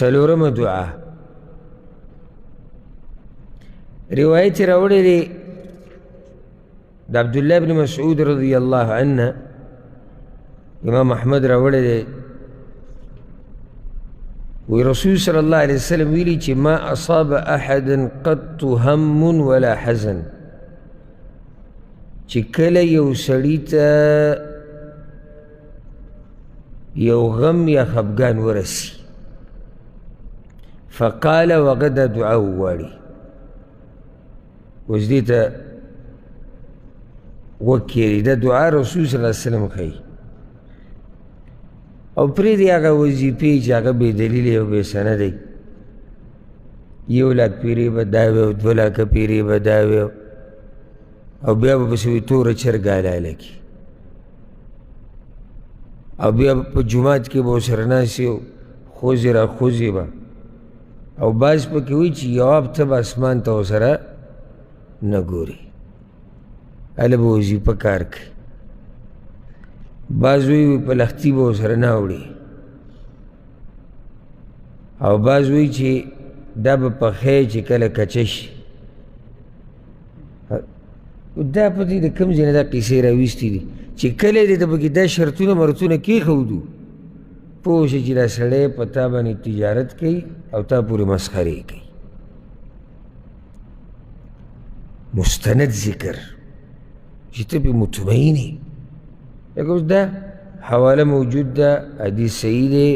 څلورمه دعا روایت یې راوړی دی د عبدالله بن مسعود رضی الله عنه امام احمد راوړی دی وی رسول صلی الله علیه وسلم ویلی چې ما اصاب احدا قط هم ولا حزن چې کله یو سړي ته یو غم یا خفګان ورسي فقال وغه دا دعا وواړي اوس دې ته غوږ کښېږدي دا دعا رسول صلی الله علیه وسلم ښیي او پرېږدي هغه وظیفې چې هغه بې دلیلې او بې سندی 1 لاک پیرې به دا وي او 2 لاکه پیرې به دا وي او بیا به پسې وي توره چرګه حلاله کړي او بیا په جومات کې به ورسره ناست وي خوځې را خوځې به او بعض پکې وایي چې یواب ته به اسمان ته ورسره نه ګوري هله به وظیفه کار کوي بعض وایي په لختي به ورسره نه اوړي او بعض وایي چې دا به پخی چې کله کچه شي دا په دې د کوم ځای نه دا قیسې راویستې دي چې کله دې ته پکې دا شرطونه مرطونه کېښودو پوه شي چې دا سړی په تا باندې تجارت کوي او تا پورې مسخرې کوي مستند ذکر چې ته پې مطمئن یې لکه اوس دا حواله موجود ده حدیث صحیح دی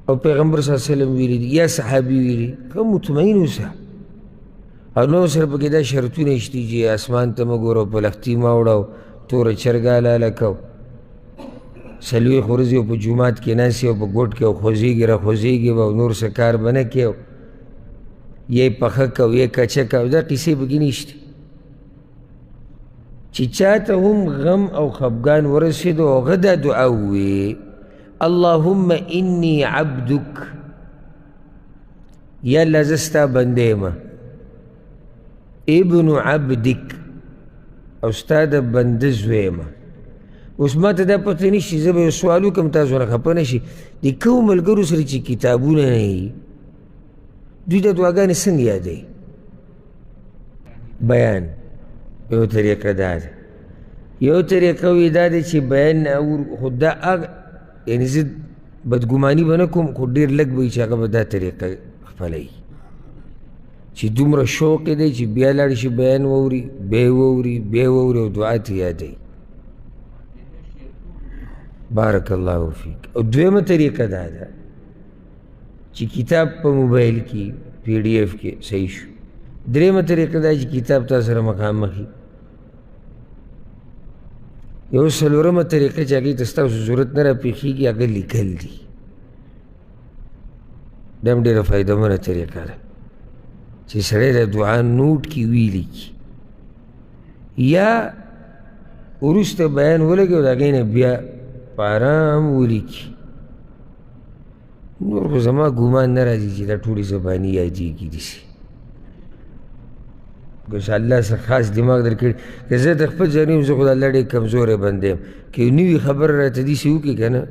او پیغمبر صلی الله علیه وسلم ویلي دي یا صحابي ویلي که مطمئن اوسه او نو سره پکې دا شرطونه شته چې اسمان ته مه ګوره او په لختي مه اوړه او توره چرګه حلاله کو 4 ورځې او په جومات کې ناست او په ګوټ کې او خوځېږي را خوځېږي به او نور څه کار به نه کوې یې پخه کو یې کچه کو دا قیسې پکې نشته چې چاته هم غم او خفګان ورسېدو او هغه دا دعا ووایي اللهم انی عبدک یا الله زه ستا بنده یم ابن عبدک او ستا د بنده زوی یم اوس ما ته دا پته نه شي زه به یو سوال وکړم تاسو نه خفه نه شي د کومو ملګرو سره چې کتابونه نه وي دوی دا دعاګانې څنګه یادوي بیان یو طریقه دا ده یو طریقه وي دا دی چې بیان نه اور خو دا یعنې زه بدګماني به نه کوم خو ډېر لږ به وي چې هغه به دا طریقه خپلوي چې دومره شوق یې دی چې بیا لاړ شي بیان واوري بیا واوري بیا واوري او دعا ته یادوي بارک الله فیک او دویمه طریقه دا ده چې کتاب په موبایل کې PDF کې صحیح شو دریمه طریقه دا چې کتاب تا سره مخامخ وي یو څلورمه طریقه چې هغې ته ستاسو ضرورت نه راپېښېږي هغه لیکل دي دا هم ډېره فایدهمنه طریقه ده چې سړی د دعا نوټ کې ولیکي یا وروسته بیان ولګي او د هغې نه بیا په ارام ولیکي نور خو زما ګمان نه راځي چې دا ټولې زباني یادېږي داسې که الله څه خاص دماغ در کړي که زه د خپل ځای نه یم زه خو د الله ډېر کمزوری بنده یم که یو نوي خبره راته داسې وکړي که نه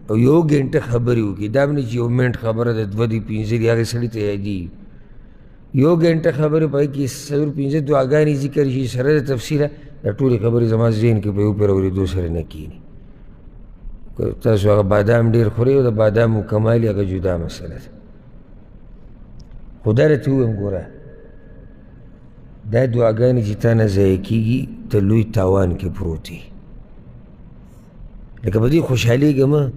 او 1 ګنټه خبرې وکړي دا به نه چې 1 منټ خبره ده 2 دي 5 دي هغې سړي ته یادېږي 1 ګنټه خبرې په هغې کې 4-5 دعاګانې ذکر شي سره د تفصیله دا ټولې خبرې زما ذهن کې په یو پیر اورېدو سره نه کښېني تاسو هغه بادام ډېر خورئ او د بادامو کمال هغه جدا مسله ده خو دا راته ووایم ګوره دا دعاګانې چې تا نه ضایع کېږي ته لوی تاوان کې پروت یې لکه په دې خوشحالېږه مه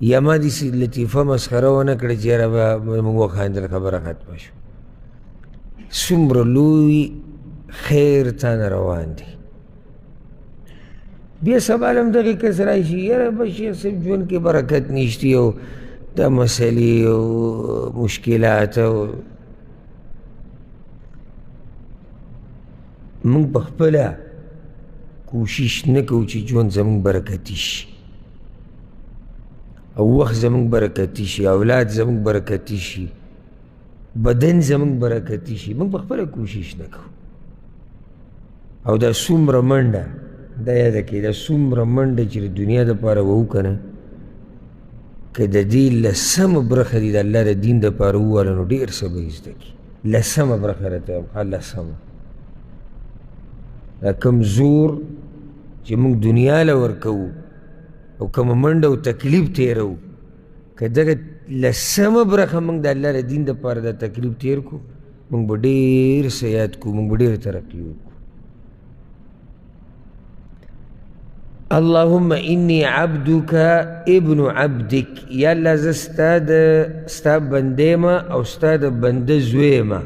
یا ما داسې لطیفه مسخره ونه کړه چې یاره به موږ وخاندل خبره ختمه شو څومره لوی خیر تا نه روان دی بیا سبا هم دغې کس راشي یاره به شیخ صاحب ژوند کې برکت نشتی او دا مسلې او مشکلات او موږ په خپله کوشش نه کوو چې ژوند زموږ برکتي شي او وخت زموږ برکتي شي اولاد زموږ برکتي شي بدن زموږ برکتي شي موږ په خپله کوشش نه کوو او دا څومره منډه دا یاده کړئ دا څومره منډه چې د دنیا دپاره وو که نه که د دې لسمه برخه دي د الله د دین دپاره وواله نو ډېر څه به یې زده کړي. لسمه برخه راته وایم، لسمه دا کوم زور چې موږ دنیا له ورکوو او کومه منډه او تکلیف تېروو، که دغه لسمه برخه موږ د الله د دین دپاره دا تکلیف تېر کړو، موږ به ډېر څه یاد کړو، موږ به ډېر ترقي وکړو. اللهم انی عبدک ابن عبدک، یا الله زه ستا بندې ما او ستا د بنده زوی ما.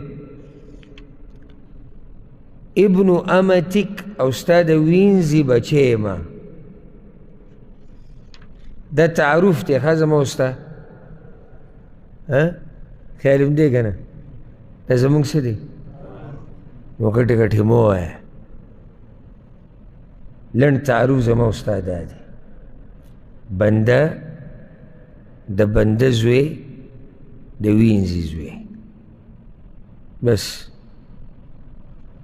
ابن امتک، او ستا د وینځې بچی ما. دا تعارف دی ښه زما او ستا، خیال هم دی که نه؟ دا زمونږ څه دی؟ نو غټې غټې مه وایه، لنډ تعارف زما او ستا دا دی. بنده، د بنده زوی، د وینځې زوی. بس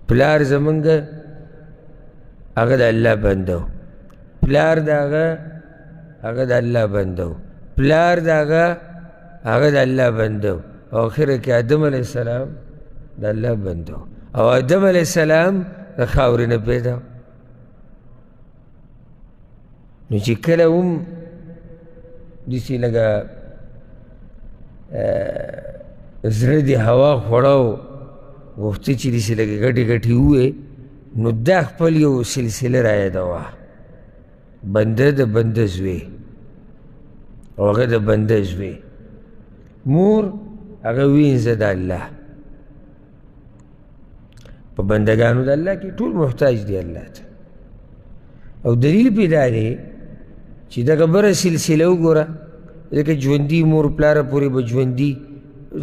پلار زمونږ هغه د الله بنده و، پلار د هغه د الله بنده و، پلار د هغه د الله بنده و، او آخره کې آدم علیه السلام د الله بنده و، او آدم علیه السلام د خاورې نه پیدا و. نو چې کله هم داسې لږه زړه دې هوا خوړه و، غوښته چې داسې لږې ګټې ګټې ووې، نو دا خپل یو سلسله را یادوه، بنده د بنده زوی او هغه د بنده زوی، مور هغه وینځه د الله. په بندګانو د الله کې ټول محتاج دی الله ته. او دلیل پې دا دی چې دغه بره سلسله وګوره، ځکه ژوندي مور پلاره پورې به ژوندي،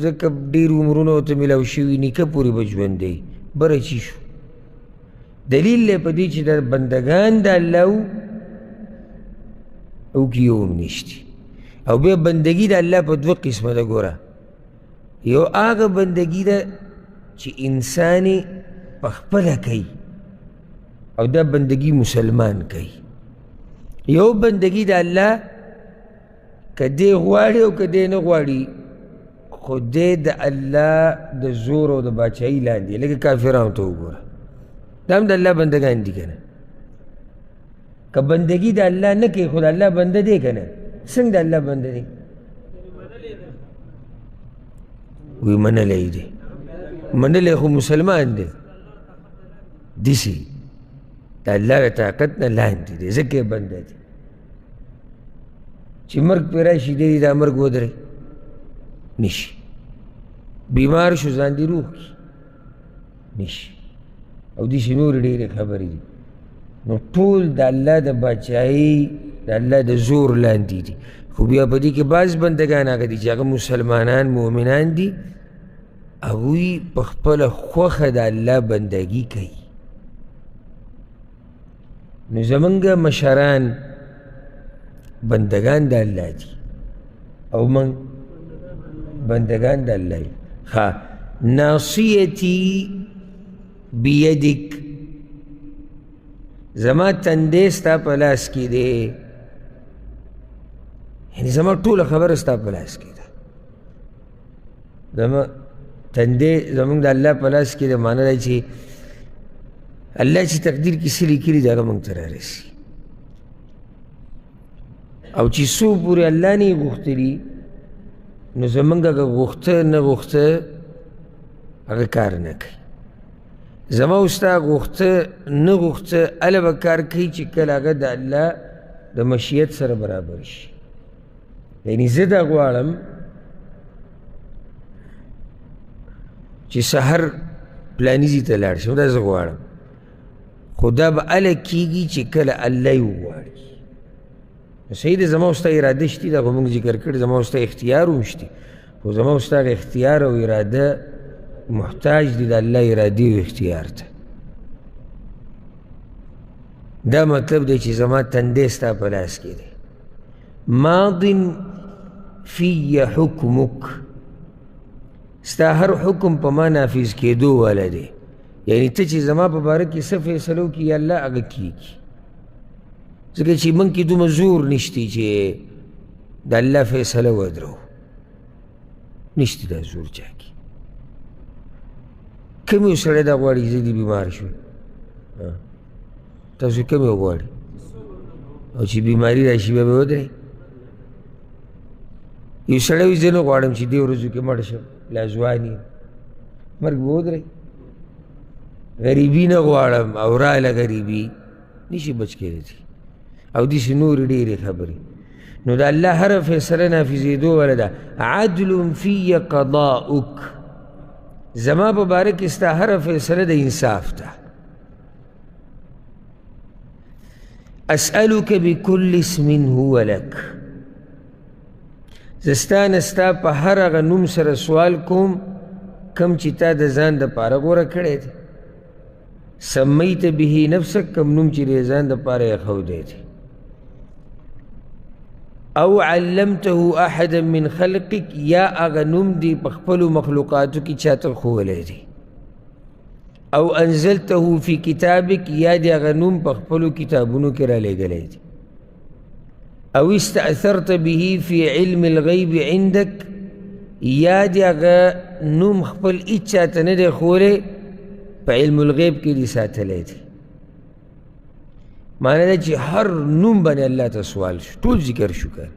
ځکه ډېر عمرونه ورته میلاو شوي، نیکه پورې به ژوندی، بره چی شو؟ دلیل دی په دې چې د بندګان د الله و او کې یو هم نشتي. او بیا بندګي د الله په دوه قسمه ده ګوره، یو هغه بندګي ده چې انسان یې پخپله کوي او دا بندګي مسلمان کوي. یو بندګي د الله که دی غواړي او که دی نه غواړي، خو دی د الله د زور او د باچایي لاندې، لکه کافرانو ته وګوره، دا هم د الله بندګان دي که نه؟ که بندګي د الله نه کوي خو د الله بنده دی که نه؟ څنګه د الله بنده دی؟ وی منلی دی، منلی خو مسلمان دی، داسې د الله د طاقت نه لاندې دی، ځکه یې بنده دی. چې مرګ پرې راشي دی دا مرګ ودرې نشي، بیمار شو ځان دې روغ کړي نشي، او داسې نورې ډېرې خبرې دي. نو ټول د الله د باچایي، د الله د زور لاندې دي. خو بیا په دې کې بعض بندګان هغه دي چې هغه مسلمانان مؤمنان دي، هغوی په خپله خوښه د الله بندګي کوي. نو زمونږ مشران بندگان د الله دي او من بندگان د الله دي. ناصیتی بیدک، زما تندې ستا په لاس کې دی، یعنې زما ټوله خبره ستا په لاس کې ده. زما تندې زمونږ د الله په لاس کې ده، معنی دی چې الله چې تقدیر کې څه لیکلي دي هغه موږ ته رارسي، او چې څو پورې الله نه یې غوښتلي نو زمونږ هغه غوښته نه غوښته هغه کار نه کوي. زما او ستا غوښته نه غوښته هله به کار کوي چې کله هغه د الله د مشیت سره برابر شي. یعنې زه دا غواړم چې سحر پلاني ځای ته لاړ شم، دا زه غواړم، خو دا به هله کېږي چې کله الله یې وغواړي. نو صحیح ده، زما او ستا اراده شتي، دا خو موږ ذکر کړي، زما او ستا اختیار هم شتي، خو زما او ستا اختیار او اراده محتاج دي د الله ارادې او اختیار ته. دا مطلب دی چې زما تندی ستا په لاس کې دی. ماض فی حکمک، ستا هر حکم په ما نافذ کېدو والا دی. یعنې ته چې زما په باره کې څه فیصله وکړي یا الله هغه کېږي، ځکه چې موږ کې دومره زور نشتی چې د الله فیصله ودرو نشته دا زور چا کې کوم یو سړی دا غواړي زه دې بیمار شو تاسو کوم یو غواړي او چې بیماري راشي بیا به ودرې یو سړی وایي زه نه غواړم چې دې ورځو کې مړ شم لا ځوان یم مرګ به ودرې غریبي نه غواړم او راله غریبي نشي بچ کېدی او داسې نورې ډېرې خبرې نو د الله هره فیصله نافظېدو والا ده عدل فی قضاؤک زما په باره کې ستا هره فیصله د انصاف ده اسألک بکل اسم هو لک زه ستا نه ستا په هر هغه نوم سره سوال کوم کم چې تا د ځان دپاره غوره کړی دی سمیت به نفسک کم نوم چې د ځان دپاره یې ښودی دی او علمته احدا من خلقک یا هغه نوم دی په خپلو مخلوقاتو کې چاته ښوولی دی او انزلته فی کتابک یا دی هغه نوم په خپلو کتابونو کې رالیږلی دی او استأثرت به فی علم الغیب عندک یا دی هغه نوم خپل هیچ چاته نه دی ښوولی په علم الغیب کې دی ساتلی دی معنی ده چې هر نوم باندې الله ته سوال شو ټول ذکر شو که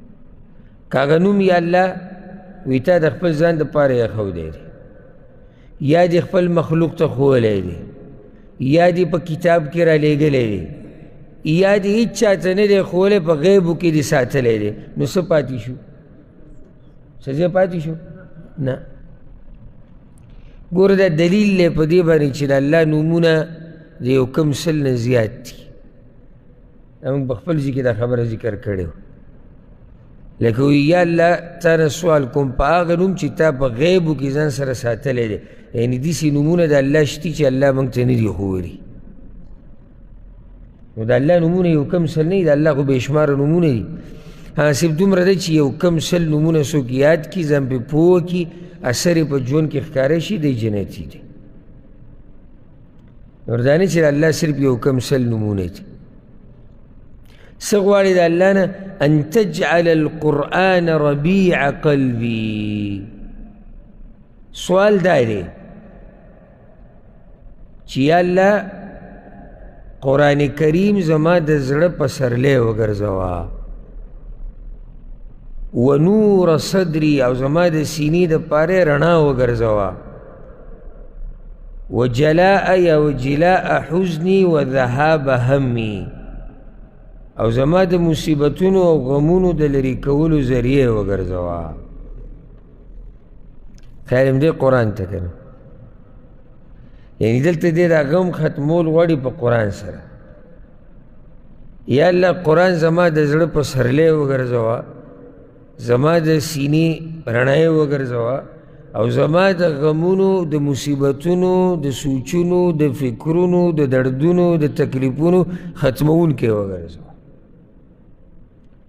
هغه نوم یا الله وی تا د خپل ځان دپاره یې ښودی دی یا دې خپل مخلوق ته ښوولی دی یا دې په کتاب کې رالیږلی دی یا دې هیچ چاته نه دی ښوولی په غیبو کې دې ساتلی دی نو څه پاتې شو څه ځای پاتې شو نه ګوره دا دلیل دی په دې باندې چې د الله نومونه د یو کم سل نه زیات دي موږ په خپل ځای کې دا خبره ذکر کړې وه لکه وایي یا الله تا نه سوال کوم په هغه نوم چې تا په غیبو کې ځان سره ساتلی دی یعنې داسې نومونه د الله شتي چې الله موږ ته نه دي ښوولي نو د الله نومونه یو کم سل نه دي د الله خو بې شماره نومونه دي صرف دومره دی چې یو کم سل نومونه څوک یاد کړي ځان پرې پوه کړي اثر یې په ژوند کې ښکاره شي دی جنتي دی نو دا نه چې د الله صرف یو کم سل نومونه دي څه غواړي د الله نه ان تجعل القرآن ربیع قلبي سوال دا دی چې یا الله قرآن کریم زما د زړه پسرلی وګرځوه و نور صدری او زما د سینې دپاره رڼا وګرځوه و جلاء یا و جلاء حزنی و ذهاب همي او زما د مصیبتونو او غمونو د لرې کولو ذریعه وګرځوه خیر هم دی قرآن ته که نه یعنې دلته دی دا غم ختمول غواړي په قرآن سره یا الله قرآن زما د زړه پسرلی وګرځوه زما د سینې رڼایې وګرځوه او زما د غمونو د مصیبتونو د سوچونو د فکرونو د دردونو د تکلیفونو ختمونکی وګرځوه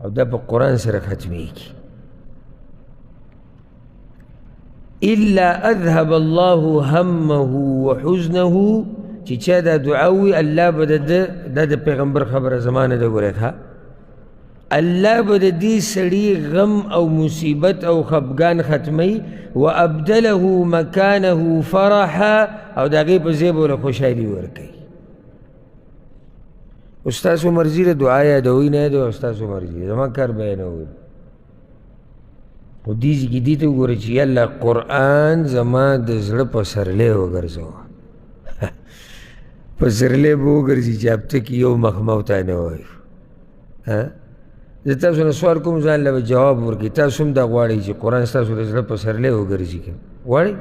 او دا په قرآن سره ختمیږي الا اذهب الله همه وحزنه چې چا دا دعا وي الله به دا د پیغمبر خبره زمانه ده ګورئ ښه الله به د دې سړي غم او مصیبت او خفګان ختمی و ابدله مکانه فرحا او د هغې په ځای به ورله خوشحالي ورکوي استاسو مرضي ده دعا یادوئ نه یادوئ استاسو مرضي زما کار بیانوئ خو دې ځای کې دې ته وګورئ چې یا الله قرآن زما د زړه پسرلی وګرځوه پسرلی به وګرځي چې هفته کې یو مخمه او تا نه وایو زه تاسو نه سوال کوم ځان له به جواب ورکړي تاسو هم دا غواړئ چې قرآن ستاسو د زړه پسرلی وګرځي که غواړئ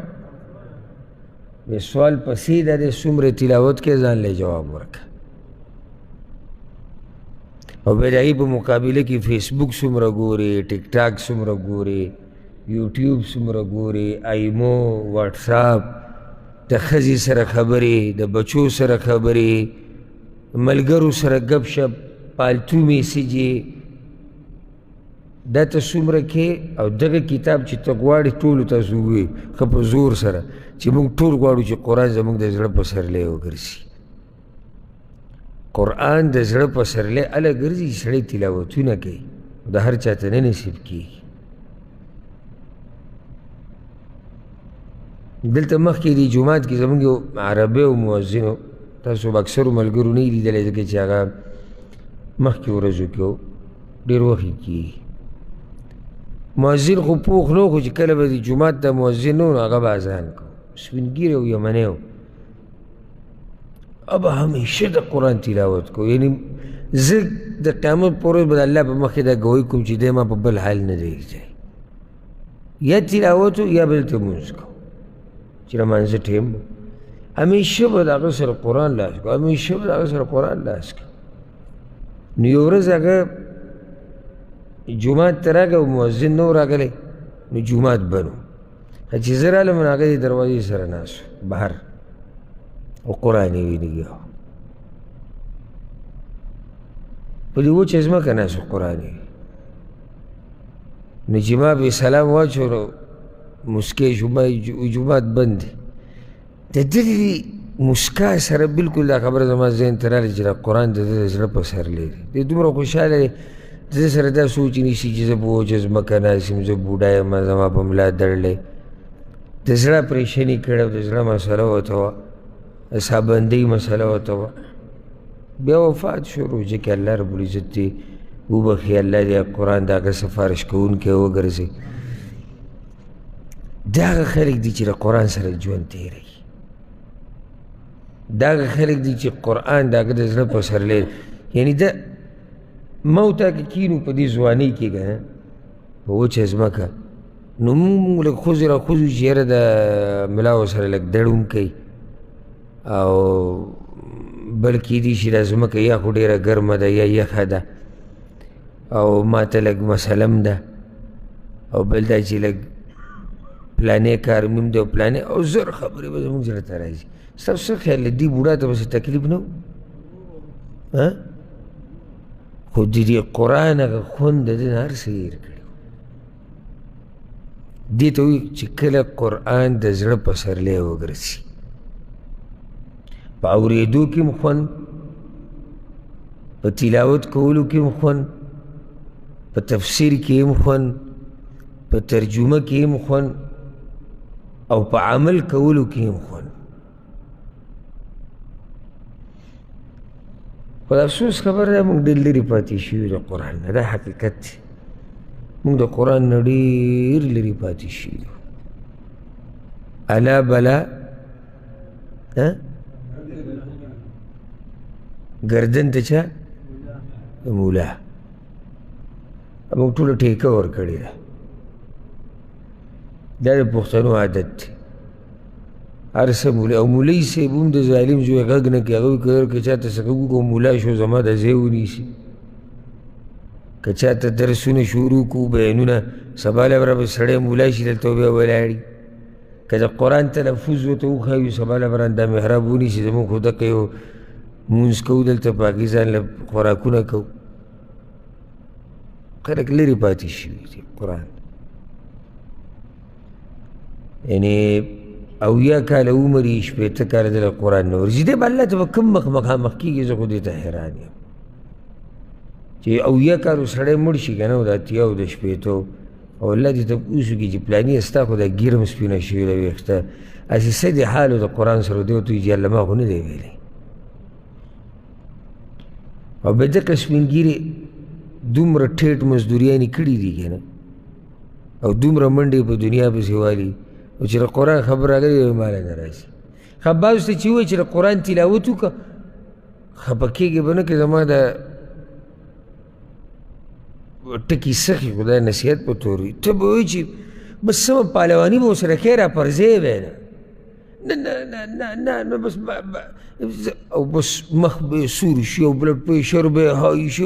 بې سوال پسې دا دی څومره تلاوت کې ځان له جواب ورکړه او بیا د هغې په مقابله کې فیسبوک څومره ګورې ټیک ټاک څومره ګورې یوټیوب څومره ګورې ایمو واټساپ د ښځې سره خبرې د بچو سره خبرې ملګرو سره ګپ شپ پالتو میسیجې دا ته څومره کې او دغه کتاب چې ته غواړې ټولو تاسو ووایي ښه په زور سره چې موږ ټول غواړو چې قرآن زموږ د زړه پسرلی وګرځي قرآن د زړه پسرلی هله ګرځي چې سړی تلاوتونه کوي د هر چا ته نه نصیب کېږي. دلته مخکې دې جومات کې زمونږ یو عربی او مؤذن و، تاسو به اکثرو ملګرو نه یې لیدلی ځکه چې هغه مخکې ورځو کې و، ډېر وخت یې کېږي. مؤذن خو پوخ نه و، خو چې کله به د جومات ته مؤذن نه و نو هغه به اذان کو. سپین ږیری او یمنی و، اب همیشه د قرآن تلاوت کو. یعنی زه د قیامت په ورځ به د الله په مخکې دا ګواهي کوم چې دی ما په بل حال نه دی ایږدی، یا تلاوت و یا به دلته لمونځ کو چې لمانځه ټیم و. همیشه به د هغه سره قرآن لاس کو، همیشه به د هغه سره قرآن لاس کو. نو یو ورځ هغه جومات ته راغی او مؤذن نه و راغلی، نو جومات بند و. چې زه رالم نو هغه د دروازې سره ناست و بهر او قرآن یې ویلګیا و، په دې وچه ځمکه ناست و قرآن یې. نو چې ما به سلام واچو نو مسکی شو، ما جومات بند دی. د دې مسکا سره بلکل دا خبره زما ذهن ته راغله چې دا قرآن د ده د زړه په سرلی دی. دی دومره خوشحاله دی، د ده سره دا سوچ نیسي چې زه په وچه ځمکه ناست یم، زه بوډا یم، زما په ملا درلی. د زړه پریشاني کړې وه، د زړه مسله ورته وه، د سابندۍ مسله ورته وه. بیا وفات شروع چې که الله رب العزت دې وبخي، الله دې قرآن د هغه سفارش کوونکی وګرځي. دا هغه خلک دي چې د قرآن سره ژوند تېروي، دا هغه خلک دي چې قرآن د هغه د زړه په سرلی. یعنی د موته که کینو په دې ځوانۍ کې که نه په وچه ځمکه، نو مونږ لږ خوځې را خوځو چې یاره د ملاو سره لږ دړ هم کوي، او بل کیدای شي دا ځمکه یا خو ډېره ګرمه ده یا یخه ده، او ما ته لږ مسله هم ده، او بل دا چې لږ پلانې کار مې هم دی او پلانې او زر خبرې به زموږ زړه ته راځي. ستاسو څه خیال دی؟ دې بوډا ته به څه تکلیف نه و؟ خو د دې قرآن هغه خوند د ده نه هر څه هېر کړي. دې ته وایي چې کله قرآن د زړه په سرلی وګرځي، په اورېدو کې هم خوند، په تلاوت کولو کې هم خوند، په تفسیر کې هم خوند، په ترجمه کې هم خوند، او په عمل کولو کې هم خوند. خو د افسوس خبره ده موږ ډېر لرې پاتې شوي د قرآن نه، دا حقیقت دی. موږ د قرآن نه ډېر لرې پاتې شوي. الا بلا گردن ته چا؟ د مولا. موږ ټوله ټیکه ورکړې ده. دا د پښتنو عادت دی، هر څه مولی. او مولوي صاحب هم د ظالم زوی غږ نه کوي، هغه وایي که چا ته څه وکړو مولا شو زما د ځای ونیسي، که چا ته درسونه شروع کړو بیانونه، سبا له به سړی مولا شي دلته بیا ولاړي. که د قرآن تلفظ ورته وښایو سبا له به دا محراب ونیسي. زمونږ خو دقه یو مونځ کوو دلته پاکستان له خوراکونه کوو. خلک لرې پاتې شوي دي قرآن. یعنې اویا کاله عمر یې شپېته کاله دله قرآن نه ورځي. دی به الله ته به کوم مخامخ کېږي؟ زه خو دې ته حیران یم چې اویا کالو سړی مړ شي که نه، او د اتیاو د شپېتو، او الله دې تپوس وکړي چې پلاني ستا خو دا ګیرم سپینه شوې ده ویښته، هسې څه دې حال و د قرآن سره؟ دی ورته وایي چې الله ما خو نه دی ویلی. او به دقه سپین ګیرې دومره ټیټ مزدوریانې کړي دي که نه، او دومره منډې په دنیا پسې والي، او چې د قرآن خبر راغلی ماله نه راځي. ښه بعضو ته چې ووایي چې د قرآن تلاوت وکړه، خفه کېږي به نه که زما د ټکي سخي خدای نصیحت په تور وي. ته به وایي چې بس سمه پهلواني به ورسره کوې را پرځې به نه نه نه نه نه بس او بس مخ به سور شي او بلډ پریشر به هاي شي.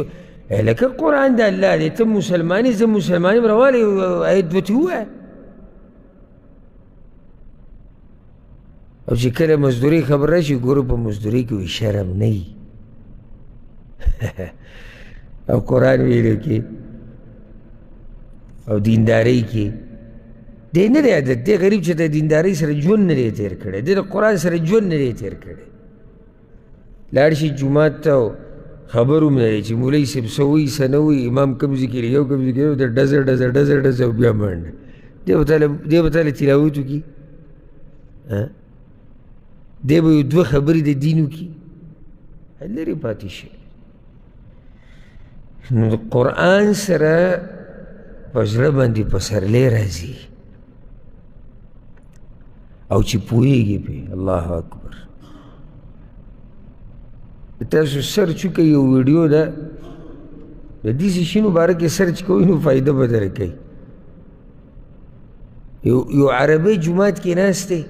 لکه قرآن د الله دی، ته مسلمان یې، زه مسلمان یم، راوالی آیت به ترې ووایه. او چې کله مزدورۍ خبر راشي ګورو په مزدورۍ کې وایي شرم نه وي او قرآن ویلو کې او دیندارۍ کې دی نه دی عادت. دی غریب چې د دیندارۍ سره ژوند نه دی تېر کړی، دی د قرآن سره ژوند نه دی تېر کړی. لاړ شي جومات ته او خبر هم نه دی چې مولوي صاحب څه وایي څه نه وایي امام کوم ځای کې یو کوم ځای کې ورته ډزه ډزه ډزه ډزه او بیا منډه دی به تاله تلاوت وکړي دی به یو دوه خبرې د دین وکړي لرې پاتې شي نو د قرآن سره په زړه باندې پسرلی راځي او چې پوهېږي پرې الله اکبر تاسو سرچ وکړئ یو ویډیو ده د داسې شیانو باره کې سرچ کوئ نو فایده به در کوي یو عربی جومات کې ناست دی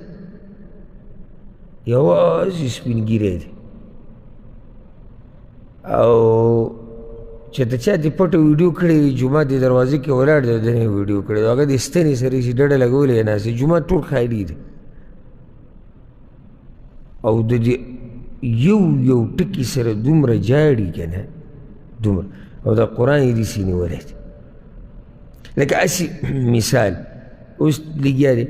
یوازې سپین ږیری دی او چې د چا دې پټه ویډیو کړې وي جومات د دروازې کې ولاړ دی د نه ویډیو کړې او هغه د ستنې سره چې ډډه لګولې یې ناست دی جومات ټول خالي دی او د دې یو ټکي سره دومره جاړي که نه دومره او د قرآن یې داسې نیولی دی لکه هسې مثال اوس لګیا دی